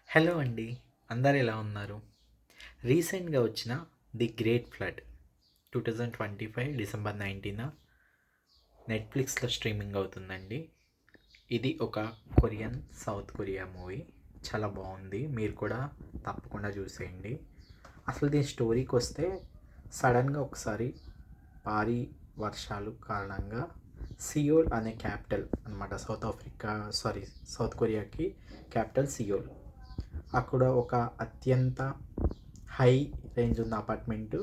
Hello అండి. అందరు ఎలా ఉన్నారు? రీసెంట్‌గా వచ్చిన 'ది గ్రేట్ ఫ్లడ్' 2025 డిసెంబర్ 19న నెట్‌ఫ్లిక్స్‌లో స్ట్రీమింగ్ అవుతుందండి. ఇది ఒక కొరియన్, సౌత్ కొరియా మూవీ. చాలా బాగుంది. మీరు కూడా తప్పకుండా చూసేయండి. అసలు దీని స్టోరీకొస్తే సడన్‌గా ఒకసారి భారీ వర్షాలు కారణంగా సియోల్ అనే క్యాపిటల్ అనమాట, సౌత్ కొరియాకి క్యాపిటల్ సియోల్. అక్కడ ఒక అత్యంత హై రేంజ్ ఉన్న అపార్ట్మెంటు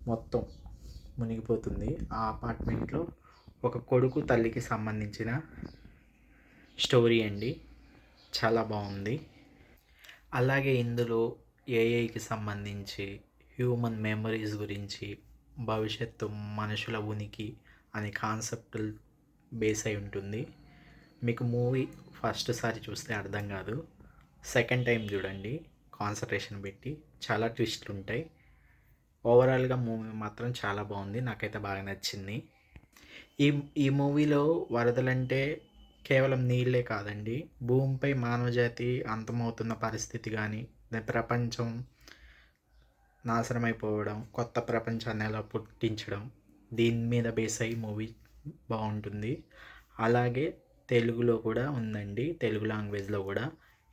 మొత్తం మునిగిపోతుంది. ఆ అపార్ట్మెంట్లో ఒక కొడుకు తల్లికి సంబంధించిన స్టోరీ అండి. చాలా బాగుంది. అలాగే ఇందులో ఏఐకి సంబంధించి, హ్యూమన్ మెమరీస్ గురించి, భవిష్యత్తు మనుషుల ఉనికి అనే కాన్సెప్ట్ బేస్ అయి ఉంటుంది. మీకు మూవీ ఫస్ట్ సారి చూస్తే అర్థం కాదు. సెకండ్ టైం చూడండి కాన్సన్ట్రేషన్ పెట్టి. చాలా ట్విస్ట్లు ఉంటాయి. ఓవరాల్గా మూవీ మాత్రం చాలా బాగుంది. నాకైతే బాగా నచ్చింది. ఈ ఈ మూవీలో వరదలంటే కేవలం నీళ్ళే కాదండి, భూమిపై మానవజాతి అంతమవుతున్న పరిస్థితి కానీ, ప్రపంచం నాశనమైపోవడం, కొత్త ప్రపంచాన్ని ఎలా పుట్టించడం, దీని మీద బేస్ అయ్యి మూవీ బాగుంటుంది. అలాగే తెలుగులో కూడా ఉందండి, తెలుగు లాంగ్వేజ్లో కూడా.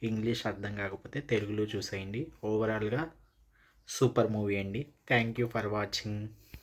ఇంగ్లీష్ అర్థం కాకపోతే తెలుగులో చూసేయండి. ఓవరాల్గా సూపర్ మూవీ అండి. Thank you for watching.